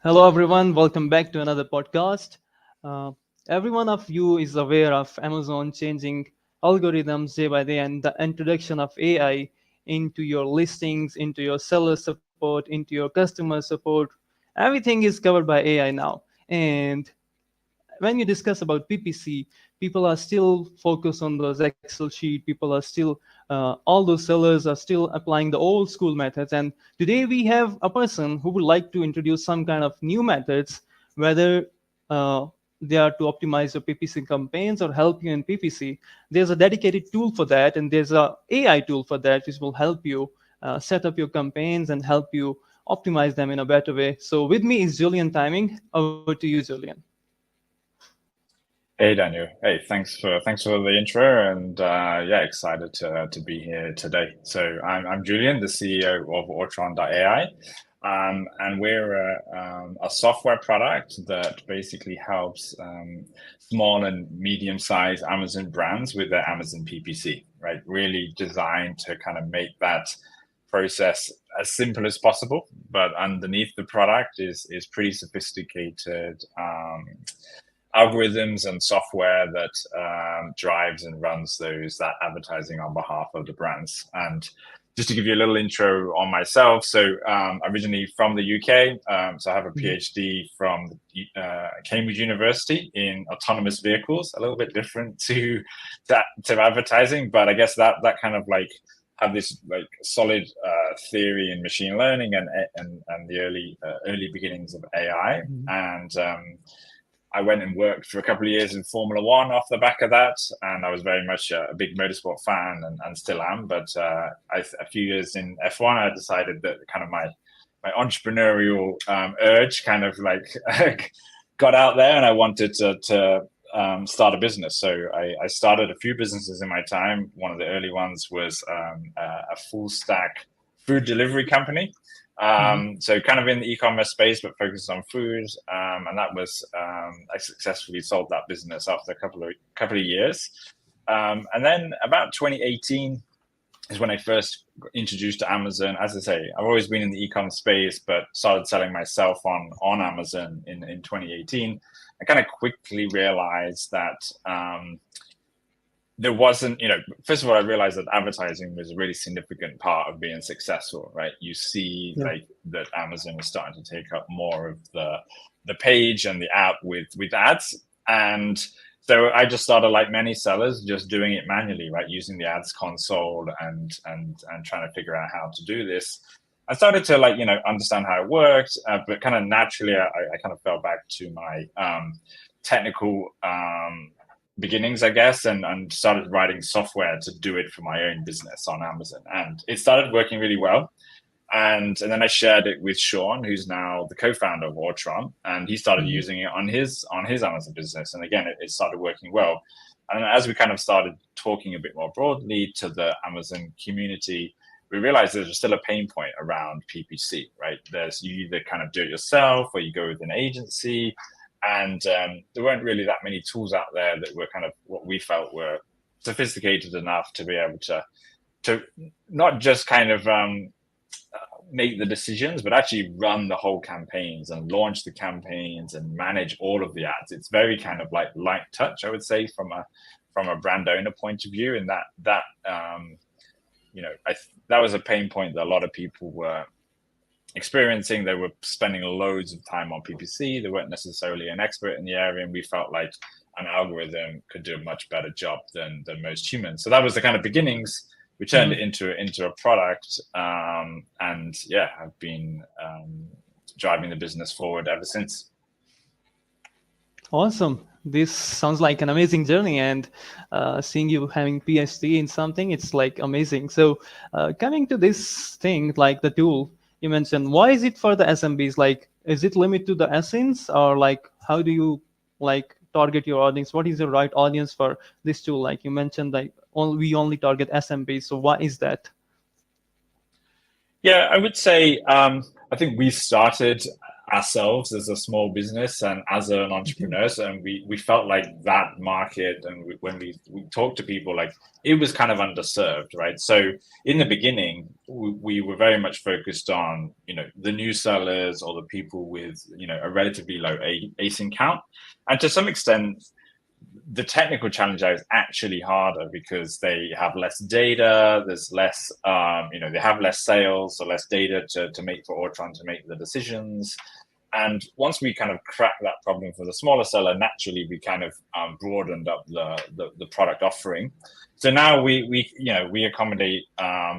Hello, everyone. Welcome back to another podcast. Uh, every one of you is aware of Amazon changing algorithms day by day and the introduction of AI into your listings, into your seller support, into your customer support. Everything is covered by AI now. And when you discuss about PPC, people are still focused on those Excel sheet. People are still, all those sellers are still applying the old school methods. And today we have a person who would like to introduce some kind of new methods, whether uh, they are to optimize your PPC campaigns or help you in PPC. There's a dedicated tool for that, and there's a AI tool for that, which will help you set up your campaigns and help you optimize them in a better way. So with me is Julian Timing. Over to you, Julian. Hey Daniel. Hey, thanks for the intro, and yeah, excited to be here today. So I'm Julian, the CEO of Autron.ai, and we're a software product that basically helps small and medium-sized Amazon brands with their Amazon PPC, right? Really designed to kind of make that process as simple as possible, but underneath the product is pretty sophisticated algorithms and software that drives and runs that advertising on behalf of the brands. And just to give you a little intro on myself, so originally from the UK, so I have a PhD from Cambridge University in autonomous vehicles, a little bit different to advertising, but I guess that kind of like have this like solid theory in machine learning and the early beginnings of AI. And I went and worked for a couple of years in Formula One off the back of that, and I was very much a big motorsport fan and still am. But a few years in F1, I decided that kind of my entrepreneurial urge kind of like got out there, and I wanted to start a business. So I started a few businesses in my time. One of the early ones was a full stack food delivery company. So kind of in the e-commerce space, but focused on food. And that was, I successfully sold that business after a couple of years. And then about 2018 is when I first got introduced to Amazon. As I say, I've always been in the e-com space, but started selling myself on Amazon in 2018. I kind of quickly realized that, there wasn't, first of all, I realized that advertising was a really significant part of being successful, right? You see like that Amazon was starting to take up more of the page and the app with ads. And so I just started, like many sellers, just doing it manually, right? Using the ads console and trying to figure out how to do this. I started to understand how it worked, but kind of naturally, I kind of fell back to my technical beginnings, I guess, and started writing software to do it for my own business on Amazon. And it started working really well. And then I shared it with Sean, who's now the co-founder of Autron, and he started using it on his Amazon business. And again, it started working well. And as we kind of started talking a bit more broadly to the Amazon community, we realized there's still a pain point around PPC, right? There's, you either kind of do it yourself or you go with an agency. And there weren't really that many tools out there that were kind of what we felt were sophisticated enough to be able to not just kind of make the decisions, but actually run the whole campaigns and launch the campaigns and manage all of the ads. It's very kind of like light touch, I would say, from a brand owner point of view. And that was a pain point that a lot of people were experiencing. They were spending loads of time on PPC. They weren't necessarily an expert in the area, and we felt like an algorithm could do a much better job than most humans. So that was the kind of beginnings. We turned it into a product, and yeah, I've been driving the business forward ever since. Awesome. This sounds like an amazing journey, and seeing you having PhD in something, it's like amazing. So, coming to this thing, like the tool you mentioned, why is it for the SMBs? Like, is it limited to the essence, or like, how do you like target your audience? What is the right audience for this tool? Like you mentioned, like we only target SMBs. So, why is that? Yeah, I would say I think we started ourselves as a small business and as an entrepreneur, and we felt like that market, and when we talked to people, like it was kind of underserved, right? So in the beginning, we were very much focused on, the new sellers or the people with, a relatively low async count. And to some extent, the technical challenge is actually harder because they have less data. There's less, they have less sales, so less data to make for Autron to make the decisions. And once we kind of cracked that problem for the smaller seller, naturally we kind of broadened up the product offering. So now we accommodate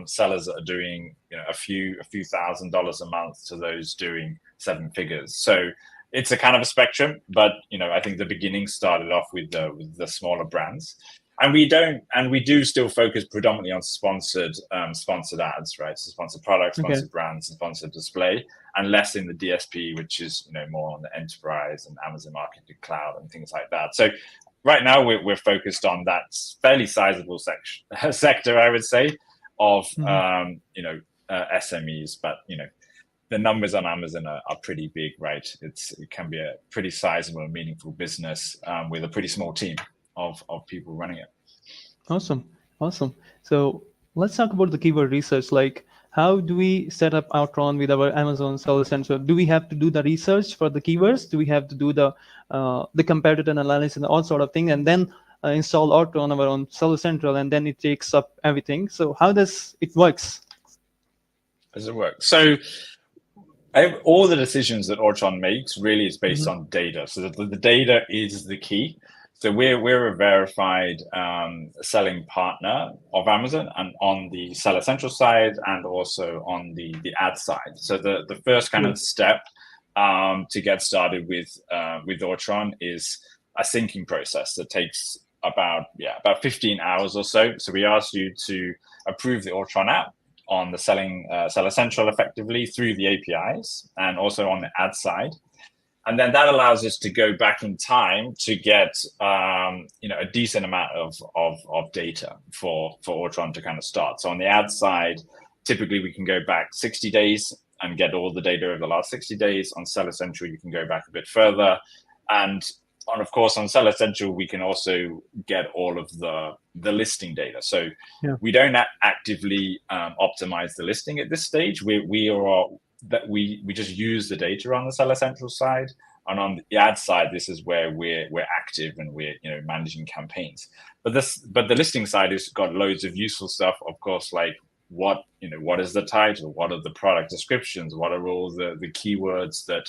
sellers that are doing a few $1,000s a month to those doing 7 figures. So it's a kind of a spectrum, but I think the beginning started off with the smaller brands, and we do still focus predominantly on sponsored ads, right? So sponsored products, sponsored brands, and sponsored display, and less in the DSP, which is more on the enterprise and Amazon Marketing Cloud and things like that. So right now we're focused on that fairly sizable sector, I would say, of SMEs, but the numbers on Amazon are pretty big, right? It can be a pretty sizable and meaningful business with a pretty small team of people running it. Awesome. So let's talk about the keyword research. Like, how do we set up Outron with our Amazon Seller Central? Do we have to do the research for the keywords? Do we have to do the competitor analysis and all sort of thing, and then install Outron on our own Seller Central, and then it takes up everything? So how does it works? Does it work? So all the decisions that Autron makes really is based on data. So the data is the key. So we're a verified selling partner of Amazon, and on the Seller Central side, and also on the ad side. So the first kind of step to get started with Autron is a syncing process that takes about 15 hours or so. So we ask you to approve the Autron app on the Seller Central effectively through the APIs, and also on the ad side. And then that allows us to go back in time to get a decent amount of data for Autron to kind of start. So on the ad side, typically we can go back 60 days and get all the data of the last 60 days. On Seller Central, you can go back a bit further. And of course, on Seller Central, we can also get all of the listing data. So we don't actively optimize the listing at this stage. We just use the data on the Seller Central side, and on the ad side, this is where we're active and we're managing campaigns. But the listing side has got loads of useful stuff, of course, like what is the title, what are the product descriptions, what are all the keywords that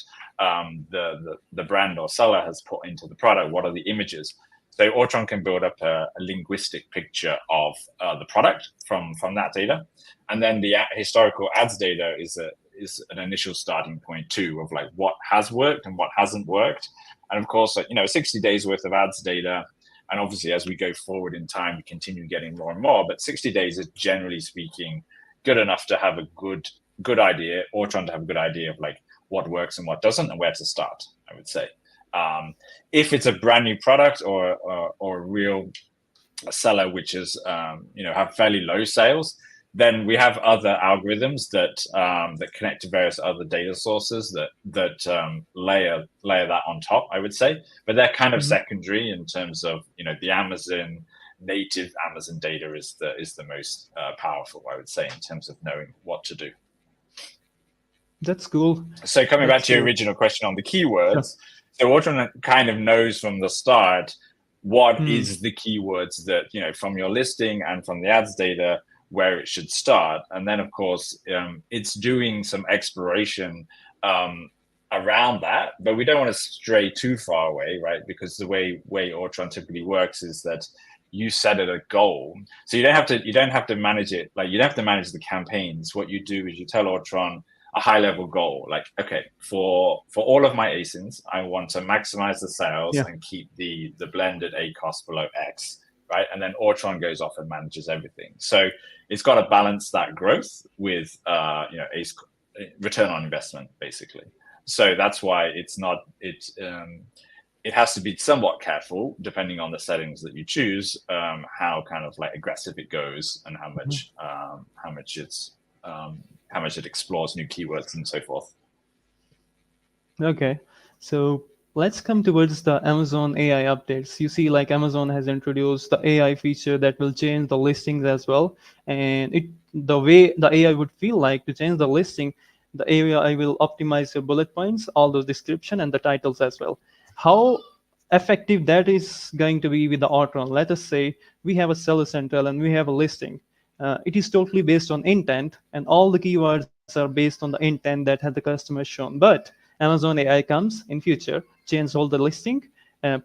the brand or seller has put into the product, what are the images. So Autron can build up a linguistic picture of the product from that data, and then the historical ads data is an initial starting point too, of like what has worked and what hasn't worked. And of course, 60 days worth of ads data. And obviously, as we go forward in time, we continue getting more and more. But 60 days is, generally speaking, good enough to have a good idea, Autron to have a good idea of like what works and what doesn't, and where to start, I would say. If it's a brand new product or a real seller which is have fairly low sales, then we have other algorithms that connect to various other data sources that layer that on top, I would say. But they're kind of secondary in terms of the Amazon native Amazon data is the most powerful, I would say, in terms of knowing what to do. That's cool. So coming back to your original question on the keywords, so Autron kind of knows from the start what is the keywords that from your listing and from the ads data where it should start. And then of course it's doing some exploration around that, but we don't want to stray too far away, right? Because the way Autron typically works is that you set it a goal, so you don't have to manage it, like you don't have to manage the campaigns. What you do is you tell Autron a high level goal, like, okay, for all of my ASINs, I want to maximize the sales and keep the blended A cost below X. Right, and then Autron goes off and manages everything. So it's got to balance that growth with return on investment, basically. So that's why it has to be somewhat careful, depending on the settings that you choose, how kind of like aggressive it goes and how much it explores new keywords and so forth. Okay, so Let's come towards the Amazon AI updates. You see, like Amazon has introduced the AI feature that will change the listings as well. And it the way the AI would feel like to change the listing, the AI will optimize your bullet points, all those description and the titles as well. How effective that is going to be with the Autron? Let us say we have a seller central and we have a listing. It is totally based on intent, and all the keywords are based on the intent that had the customer shown. But Amazon AI comes in future, change all the listing,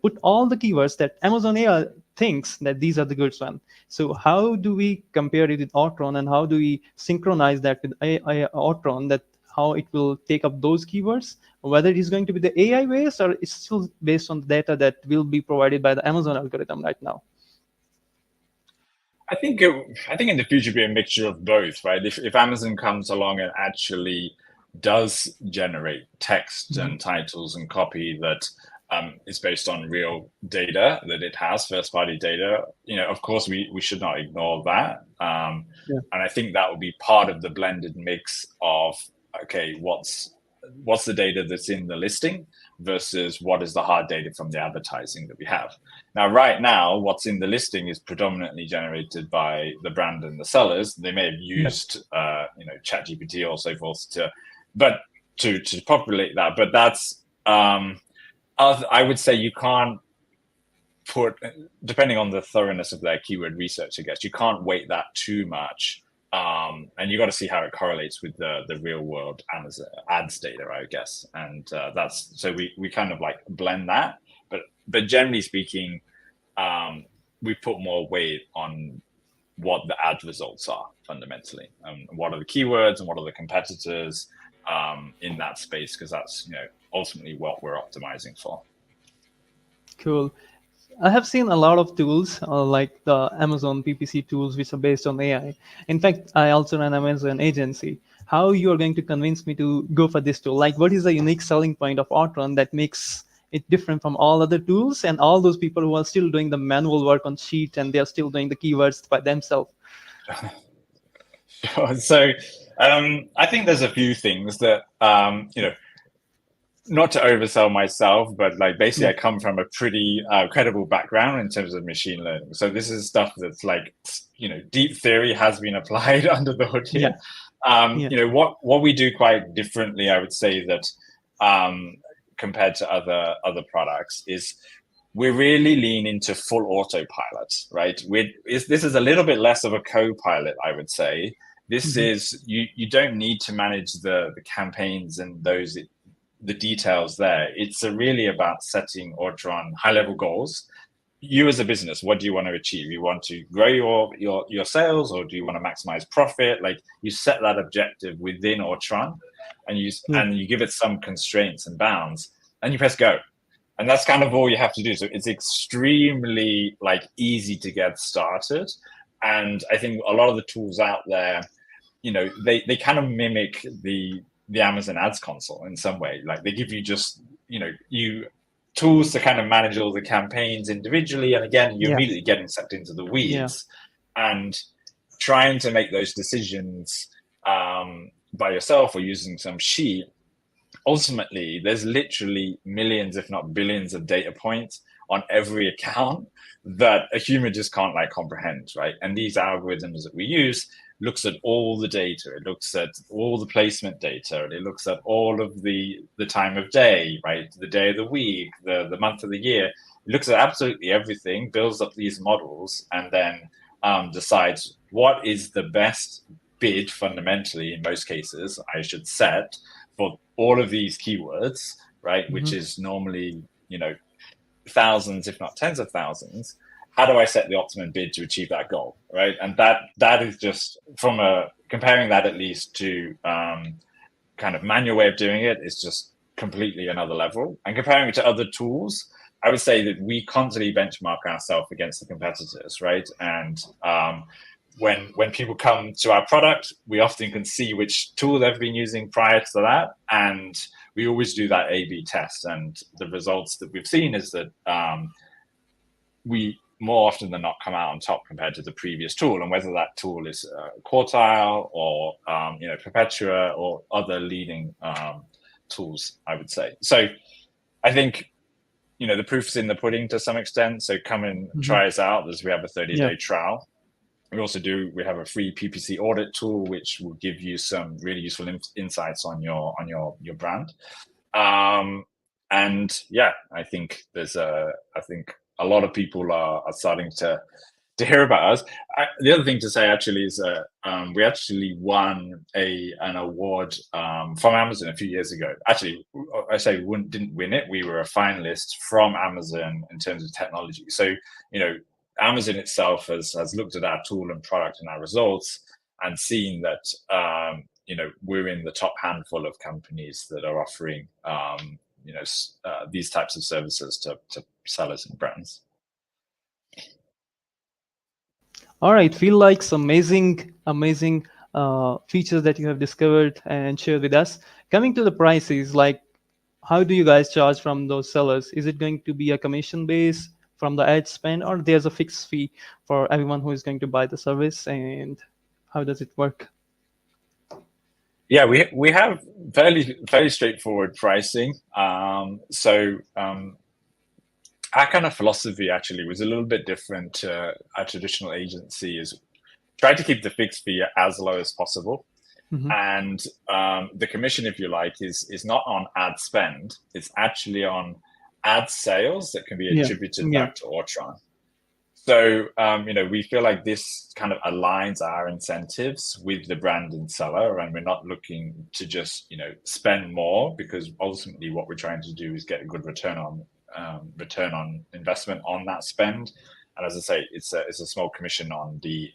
put all the keywords that Amazon AI thinks that these are the good ones. So how do we compare it with Autron, and how do we synchronize that with AI Autron, that how it will take up those keywords, whether it is going to be the AI based or it's still based on the data that will be provided by the Amazon algorithm right now? I think in the future be a mixture of both, right? If Amazon comes along and actually does generate text Mm-hmm. and titles and copy that is based on real data that it has, first party data, of course we should not ignore that. Yeah. And I think that will be part of the blended mix of, okay, what's the data that's in the listing versus what is the hard data from the advertising that we have. Now, right now, what's in the listing is predominantly generated by the brand and the sellers. They may have Yeah. used, ChatGPT or so forth to populate that. But that's, I would say, you can't put, depending on the thoroughness of their keyword research, I guess you can't weight that too much. And you got to see how it correlates with the real world Amazon ads data, I guess. And that's so we kind of like blend that. But generally speaking, we put more weight on what the ad results are fundamentally, what are the keywords and what are the competitors in that space, because that's ultimately what we're optimizing for. Cool. I have seen a lot of tools like the Amazon PPC tools, which are based on AI. In fact, I also run Amazon agency. How you are going to convince me to go for this tool? Like, what is the unique selling point of Autron that makes it different from all other tools and all those people who are still doing the manual work on sheet and they are still doing the keywords by themselves? So I think there's a few things that not to oversell myself, but like basically Yeah. I come from a pretty credible background in terms of machine learning. So this is stuff that's like, deep theory has been applied under the hood Yeah. here. Yeah. What we do quite differently, I would say that compared to other products is we really lean into full autopilot, right? This is a little bit less of a co-pilot, I would say. This Hmm. is you don't need to manage the campaigns and the details there. It's really about setting Autron high level goals. You as a business, what do you want to achieve? You want to grow your sales, or do you want to maximize profit? Like, you set that objective within Autron, and Yeah. you give it some constraints and bounds, and you press go. And that's kind of all you have to do. So it's extremely like easy to get started. And I think a lot of the tools out there, they kind of mimic the Amazon Ads console in some way. Like, they give you just, you tools to kind of manage all the campaigns individually. And again, you're Yeah. immediately getting sucked into the Yeah. weeds and trying to make those decisions by yourself or using some sheet. Ultimately, there's literally millions, if not billions, of data points on every account that a human just can't like comprehend, right? And these algorithms that we use looks at all the data. It looks at all the placement data. It looks at all of the time of day, right? The day of the week, the month of the year. It looks at absolutely everything, builds up these models, and then decides what is the best bid fundamentally, in most cases, I should set for all of these keywords, right? Which Hmm. is normally, thousands, if not tens of thousands. How do I set the optimum bid to achieve that goal, right? And that is just from comparing that at least to kind of manual way of doing it is just completely another level. And comparing it to other tools, I would say that we constantly benchmark ourselves against the competitors, right? And when people come to our product, we often can see which tool they've been using prior to that, and we always do that A/B test. And the results that we've seen is that we more often than not come out on top compared to the previous tool, and whether that tool is Quartile or Perpetua or other leading tools, I would say. So I think the proof's in the pudding to some extent. So come and try us out. We have a 30-day trial. We have a free PPC audit tool, which will give you some really useful insights on your brand. And yeah, I think a lot of people are starting to hear about us. The other thing to say actually is we actually won an award from Amazon a few years ago. Actually, I say we didn't win it. We were a finalist from Amazon in terms of technology. So, Amazon itself has looked at our tool and product and our results and seen that, we're in the top handful of companies that are offering, these types of services to sellers and brands. All right, feel like some amazing features that you have discovered and shared with us. Coming to the prices, like how do you guys charge from those sellers? Is it going to be a commission base from the ad spend, or there's a fixed fee for everyone who is going to buy the service, and how does it work? Yeah, we have fairly straightforward pricing. Our kind of philosophy actually was a little bit different to a traditional agency. Is try to keep the fixed fee as low as possible, and the commission, if you like, is not on ad spend. It's actually on ad sales that can be attributed back to Autron. So we feel like this kind of aligns our incentives with the brand and seller, and we're not looking to just spend more, because ultimately what we're trying to do is get a good return on investment on that spend. And as I say, it's a small commission on the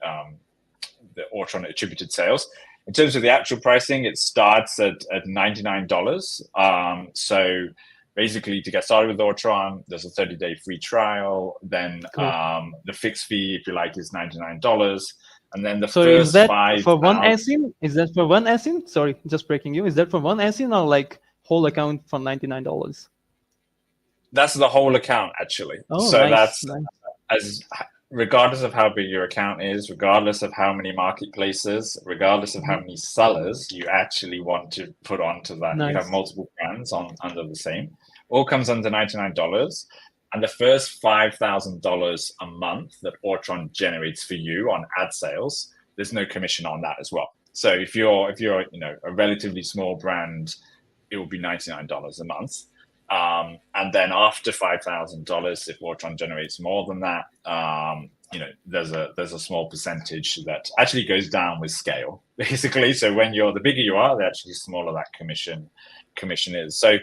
Autron attributed sales. In terms of the actual pricing, it starts at $99. So basically, to get started with Autron, there's a 30-day free trial. Then the fixed fee, if you like, is $99. And then the first is that 5 for one ASIN? Is that for one ASIN? Sorry, just breaking you. Is that for one ASIN or like whole account for $99? That's the whole account, actually. Oh, so nice. as regardless of how big your account is, regardless of how many marketplaces, regardless of how many sellers you actually want to put onto that. Nice. You have multiple brands under the same. All comes under $99. And the first $5,000 a month that Autron generates for you on ad sales, there's no commission on that as well. So if you're a relatively small brand, it will be $99 a month. And then after $5,000, if Autron generates more than that, there's a small percentage that actually goes down with scale, basically. So when the bigger you are, the actually smaller that commission is. So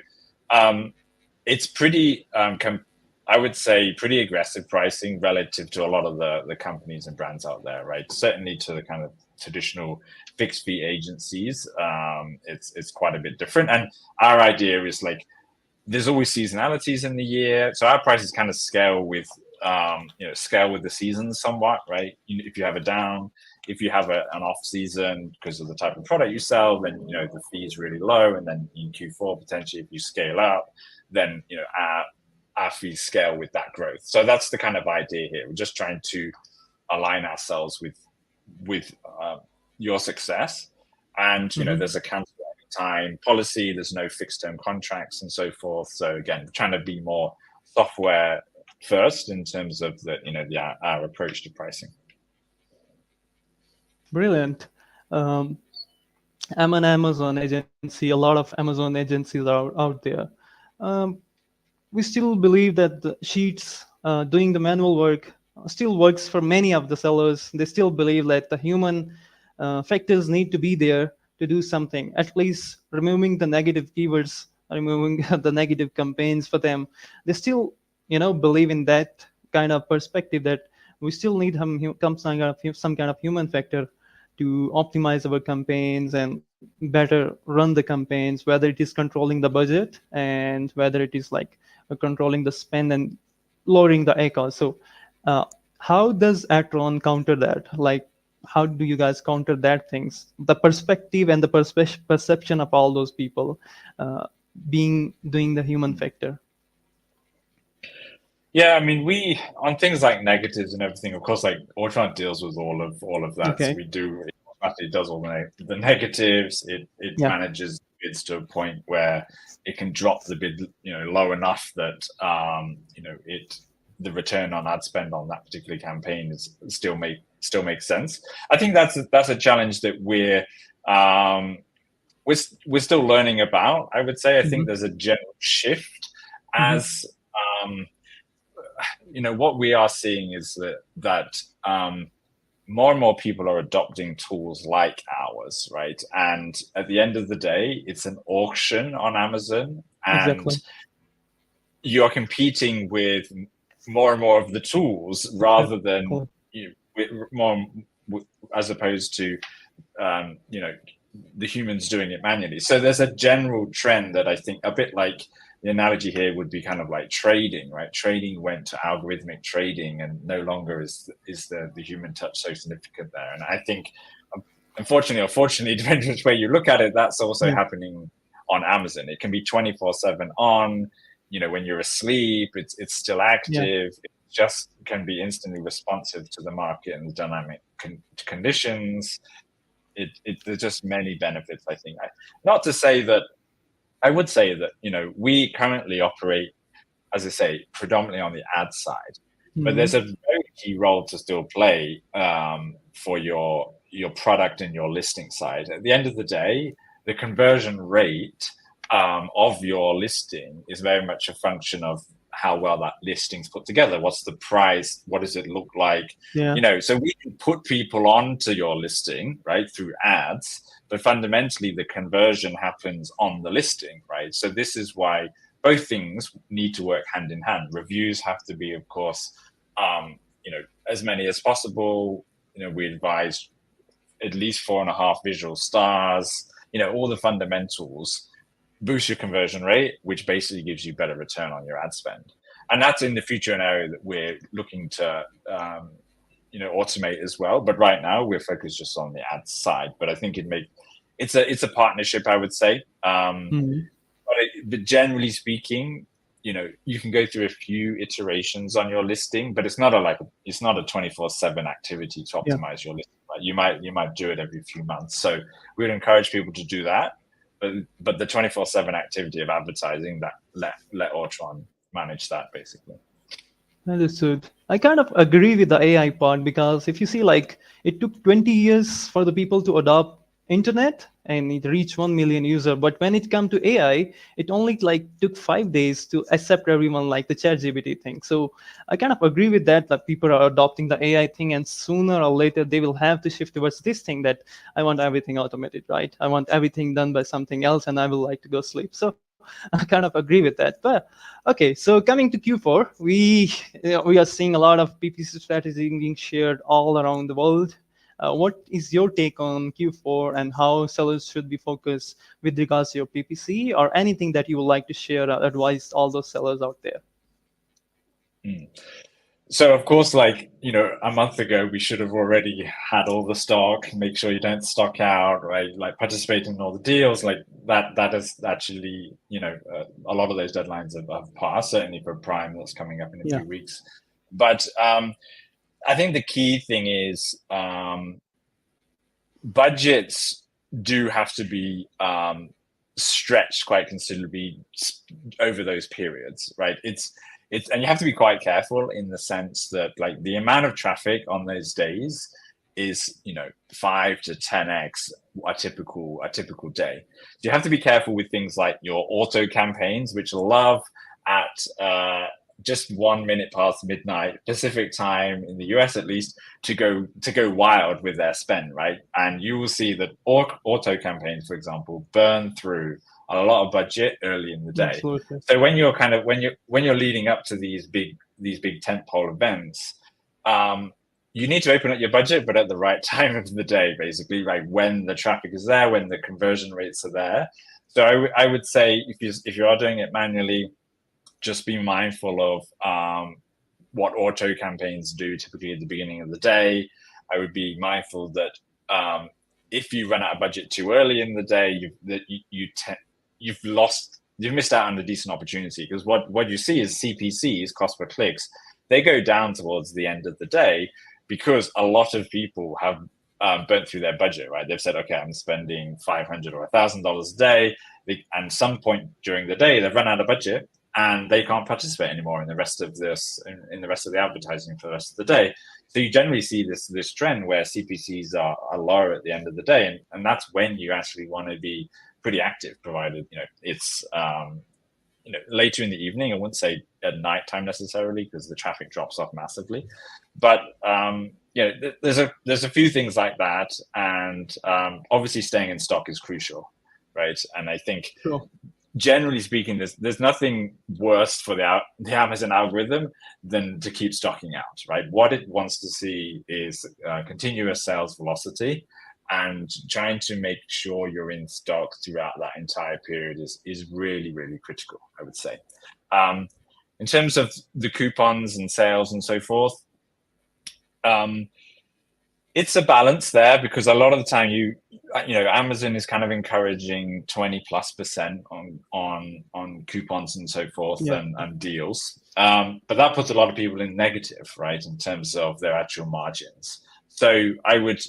it's pretty, I would say, pretty aggressive pricing relative to a lot of the companies and brands out there, right? Certainly to the kind of traditional fixed fee agencies, it's quite a bit different. And our idea is like, there's always seasonalities in the year, so our prices kind of scale with the seasons somewhat, right? If you have if you have an off season because of the type of product you sell, then the fee is really low, and then in Q4 potentially if you scale up, then our fees scale with that growth. So that's the kind of idea here. We're just trying to align ourselves with your success, and there's a cancel time policy, there's no fixed term contracts and so forth. So again, trying to be more software first in terms of our approach to pricing. Brilliant. I'm an Amazon agency. A lot of Amazon agencies are out there. We still believe that the sheets doing the manual work still works for many of the sellers. They still believe that the human factors need to be there to do something, at least removing the negative keywords, removing the negative campaigns for them. They still, believe in that kind of perspective that we still need some kind of human factor to optimize our campaigns and better run the campaigns, whether it is controlling the budget and whether it is like controlling the spend and lowering the ACOS. So how does Autron counter that? Like, how do you guys counter that things, the perspective and the perception of all those people doing the human factor? Yeah, I mean, we on things like negatives and everything, of course, like Autron deals with all of that. Okay. So we do, it does all the negatives. It manages bids to a point where it can drop the bid, low enough that the return on ad spend on that particular campaign is still makes sense. I think that's a challenge that we're still learning about. I would say I think there's a general shift as what we are seeing is that more and more people are adopting tools like ours, right? And at the end of the day, it's an auction on Amazon, and you're competing with more and more of the tools rather than more, as opposed to the humans doing it manually. So there's a general trend that I think, a bit like the analogy here would be kind of like trading, right? Trading went to algorithmic trading, and no longer is the human touch so significant there. And I think, unfortunately or fortunately, depending which way you look at it, that's also happening on Amazon. It can be 24/7 on, when you're asleep, it's still active. It just can be instantly responsive to the market and the dynamic conditions. There's just many benefits, I think. Not to say that, I would say that, we currently operate, as I say, predominantly on the ad side, but there's a very key role to still play for your product and your listing side. At the end of the day, the conversion rate of your listing is very much a function of how well that listing's put together. What's the price? What does it look like? So we can put people onto your listing, right, through ads, but fundamentally the conversion happens on the listing, right? So this is why both things need to work hand in hand. Reviews have to be, of course, as many as possible. We advise at least 4.5 visual stars, all the fundamentals boost your conversion rate, which basically gives you better return on your ad spend. And that's in the future an area that we're looking to automate as well. But right now we're focused just on the ad side. But I think it's a partnership, I would say. But generally speaking, you can go through a few iterations on your listing, but it's not a 24/7 activity to optimize your listing. Right? You might do it every few months. So we'd encourage people to do that. But the 24/7 activity of advertising, that let Autron manage that, basically. Understood. I kind of agree with the AI part, because if you see, like, it took 20 years for the people to adopt internet and it reached 1 million user, but when it come to AI, it only took 5 days to accept everyone, like the ChatGPT thing. So I kind of agree with that people are adopting the AI thing, and sooner or later they will have to shift towards this thing that I want everything automated, right? I want everything done by something else, and I will like to go sleep. So I kind of agree with that. But okay, so coming to Q4, we are seeing a lot of PPC strategy being shared all around the world. What is your take on Q4 and how sellers should be focused with regards to your PPC, or anything that you would like to share, advise all those sellers out there? So of course, a month ago, we should have already had all the stock. Make sure you don't stock out, right? Like, participate in all the deals, like that. That is actually, a lot of those deadlines have passed. Certainly for Prime, that's coming up in a few weeks. But I think the key thing is budgets do have to be stretched quite considerably over those periods, right? And you have to be quite careful in the sense that, like, the amount of traffic on those days is 5 to 10x a typical day. So you have to be careful with things like your auto campaigns, which love at just 1 minute past midnight Pacific time in the US, at least, to go wild with their spend, right? And you will see that auto campaigns, for example, burn through a lot of budget early in the day. Absolutely. So when you're leading up to these big tentpole events, you need to open up your budget, but at the right time of the day, basically, right? When the traffic is there, when the conversion rates are there. So I would say, if you are doing it manually, just be mindful of what auto campaigns do typically at the beginning of the day. I would be mindful that if you run out of budget too early in the day, you've missed out on a decent opportunity, because what you see is CPCs, cost per clicks, they go down towards the end of the day, because a lot of people have burnt through their budget, right? They've said, okay, I'm spending $500 or $1,000 a day, and some point during the day they've run out of budget and they can't participate anymore in the rest of this, in the rest of the advertising for the rest of the day. So you generally see this trend where CPCs are lower at the end of the day, and that's when you actually want to be pretty active, provided it's later in the evening. I wouldn't say at nighttime necessarily, because the traffic drops off massively. But there's a few things like that, and obviously staying in stock is crucial, right? And I think, generally speaking, there's nothing worse for the Amazon algorithm than to keep stocking out, right? What it wants to see is continuous sales velocity, and trying to make sure you're in stock throughout that entire period is really, really critical, I would say. In terms of the coupons and sales and so forth, it's a balance there, because a lot of the time Amazon is kind of encouraging 20+% on coupons and so forth, and deals. But that puts a lot of people in negative, right, in terms of their actual margins. So I would,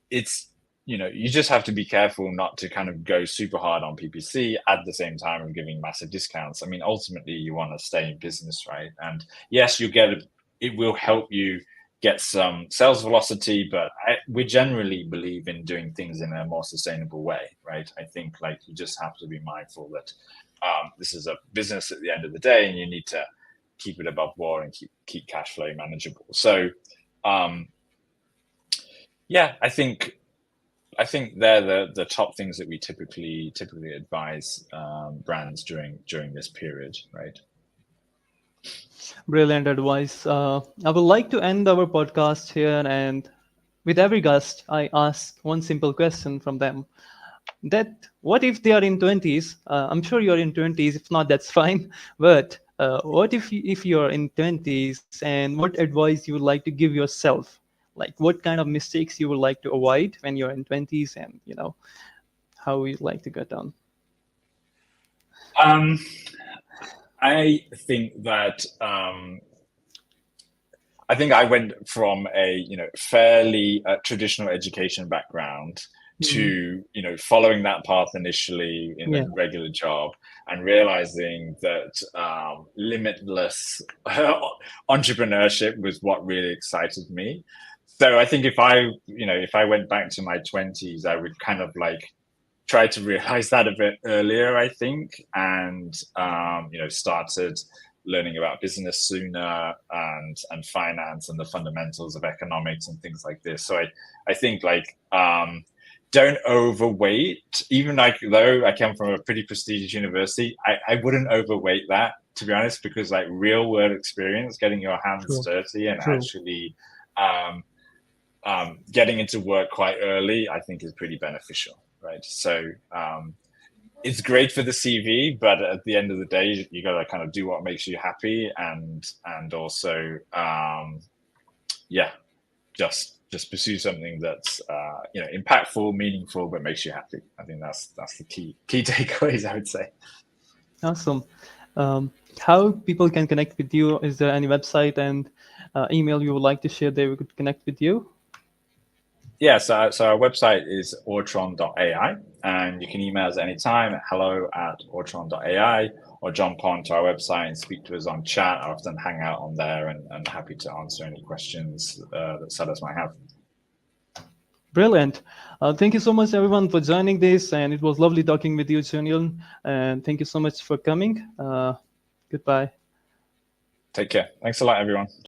you just have to be careful not to kind of go super hard on PPC at the same time of giving massive discounts. I mean, ultimately you want to stay in business, right? And yes, it will help you get some sales velocity, but we generally believe in doing things in a more sustainable way, right? I think you just have to be mindful that this is a business at the end of the day, and you need to keep it above board and keep cash flow manageable. So I think they're the top things that we typically advise brands during this period, right? Brilliant advice. I would like to end our podcast here, and with every guest, I ask one simple question from them. That what if they are in 20s? I'm sure you're in 20s. If not, that's fine. But what if you're in 20s, and what advice you would like to give yourself? Like what kind of mistakes you would like to avoid when you're in 20s, and how you'd like to get on? I think that I think I went from a fairly traditional education background to following that path initially in a regular job, and realizing that limitless entrepreneurship was what really excited me. So I think if I went back to my 20s, I would kind of try to realize that a bit earlier, I think, and started learning about business sooner, and finance and the fundamentals of economics and things like this. So I think don't overweight, even though I come from a pretty prestigious university, I wouldn't overweight that, to be honest, because real world experience, getting your hands dirty and actually getting into work quite early, I think is pretty beneficial, right? So it's great for the CV, but at the end of the day, you got to kind of do what makes you happy, and also just pursue something that's impactful, meaningful, but makes you happy. I think that's the key takeaways, I would say. Awesome. How people can connect with you? Is there any website and email you would like to share they could connect with you? Yeah, so our website is autron.ai, and you can email us anytime at hello@autron.ai, or jump onto our website and speak to us on chat. I often hang out on there, and happy to answer any questions that sellers might have. Brilliant. Thank you so much, everyone, for joining this, and it was lovely talking with you, Julian, and thank you so much for coming. Goodbye. Take care. Thanks a lot, everyone.